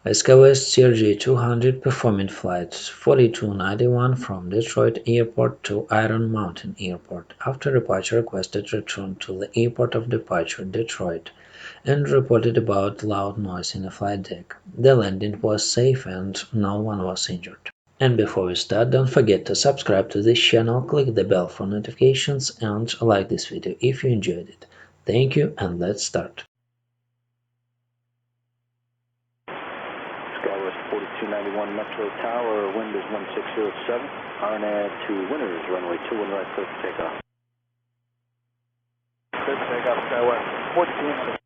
A SkyWest CRJ-200 performing flight 4291 from Detroit Airport to Iron Mountain Airport. After departure, requested return to the airport of departure, Detroit, and reported about loud noise in the flight deck. The landing was safe and no one was injured. And before we start, don't forget to subscribe to this channel, click the bell for notifications, and like this video if you enjoyed it. Thank you, and let's start. SkyWest 4291 Metro Tower, wind is 1607, RNAV to WINRS, runway 21 right, clear for takeoff. Clear for takeoff, SkyWest 4291.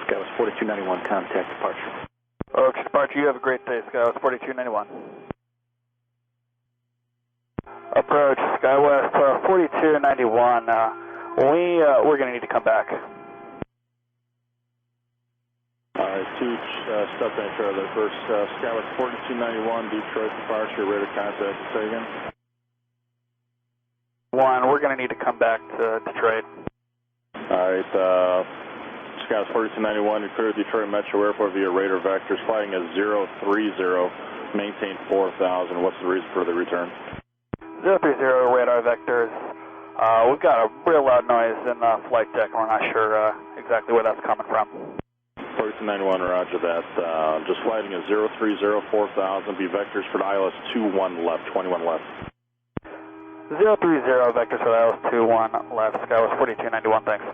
SkyWest 4291, contact departure. Okay, departure, you have a great day, SkyWest 4291. Approach, SkyWest 4291, we're going to need to come back. Alright, two step in the first SkyWest 4291, Detroit departure, radar contact, say again. One, we're going to need to come back to Detroit. Alright, SkyWest 4291, you clear Detroit Metro Airport via radar vectors, flying at 030, maintain 4000. What's the reason for the return? 030 radar vectors. We've got a real loud noise in the flight deck, and we're not sure exactly where that's coming from. 4291, roger that. Just flying at 030, 4000, be vectors for the ILS 21 left, 21 left. 030 vectors for the ILS 21 left, SkyWest 4291, thanks.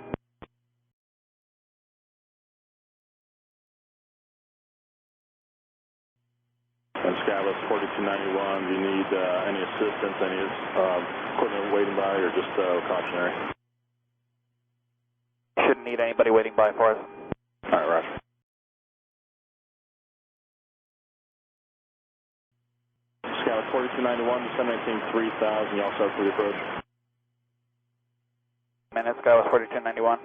And SkyWest 4291, do you need any assistance, any equipment waiting by, or just cautionary? Shouldn't need anybody waiting by for us. Alright, roger. SkyWest 4291, descend maintain 3000, you all set for the approach? Minutes, SkyWest 4291.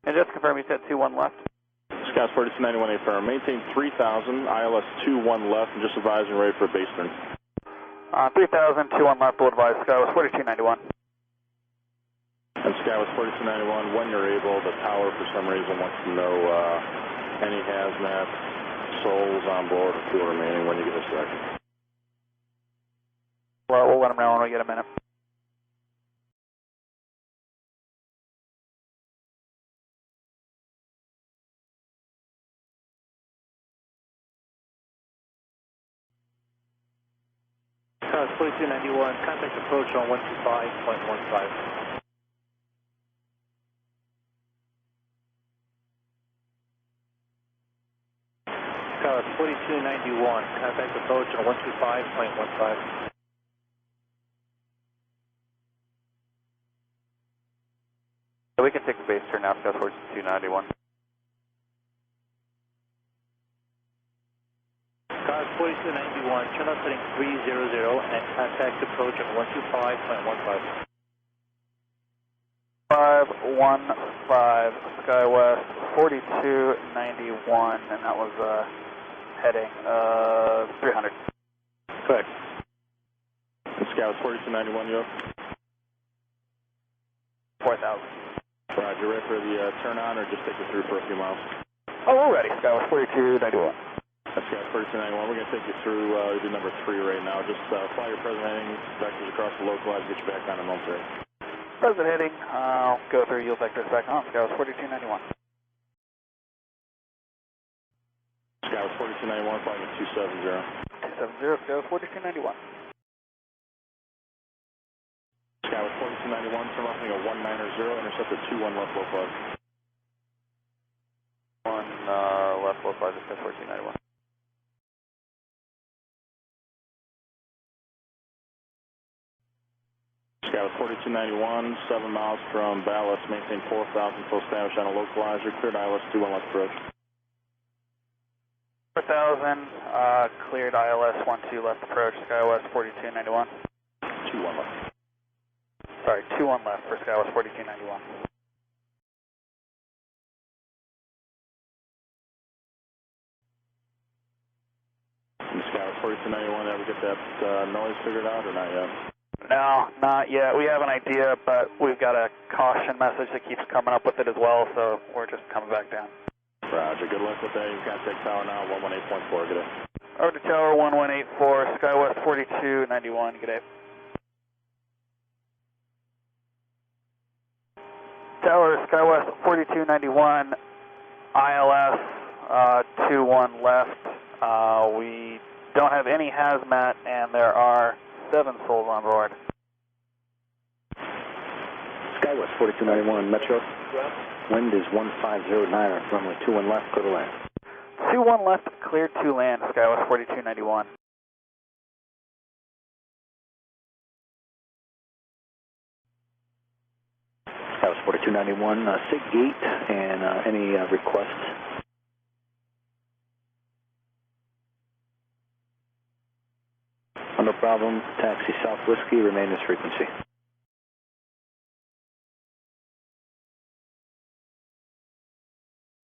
And just confirm you said 21 left? SkyWest 4291, affirm. Maintain 3000, ILS 21 left, and just advising ready for a base turn. 3000, 21 left, will advise SkyWest 4291. And SkyWest 4291, when you're able, the tower for some reason wants to know any hazmat, souls on board, or fuel remaining when you get a second. Well, we'll let them know when we get a minute. SkyWest 4291, contact approach on 125.15. SkyWest 4291, contact approach on 125.15. We can take the base turn now, SkyWest 4291. SkyWest 4291, turn out setting 300 and contact approach on 125.15. 515, SkyWest 4291, and that was heading 300. Correct. SkyWest 4291, you up? 4000. Roger, ready for the turn on, or just take it through for a few miles? Oh, we're ready, SkyWest 4291. SkyWest 4291, we're going to take you through do number 3 right now. Just fly your present heading vectors across the localize, get you back on in momentarily. Present heading, I'll go through yield vectors back on, SkyWest 4291. SkyWest 4291, flying at 270. 270, SkyWest 4291. SkyWest 4291, turn left at 190, intercept at 21 left localize. 1 left localize, SkyWest 4291. SkyWest 4291, 7 miles from ballast, maintain 4000, full establish on a localizer, cleared ILS 21 left approach. 4000, cleared ILS 12 left approach, SkyWest 4291. 21 left. Sorry, 21 left for SkyWest 4291. 4291, ever get that noise figured out or not yet? No, not yet. We have an idea, but we've got a caution message that keeps coming up with it as well, so we're just coming back down. Roger, good luck with that. You've got take tower now, 118.4, good day. Over to tower 1184, SkyWest 4291, good day. Tower SkyWest 4291, ILS 21 left. We don't have any hazmat, and there are 7 souls on board. SkyWest 4291, Metro. Wind is 1509, runway 21 left, clear to land. 21 left, cleared to land, SkyWest 4291. SkyWest 4291, SIG gate, and any requests? No problem, taxi South Whiskey, remain this frequency.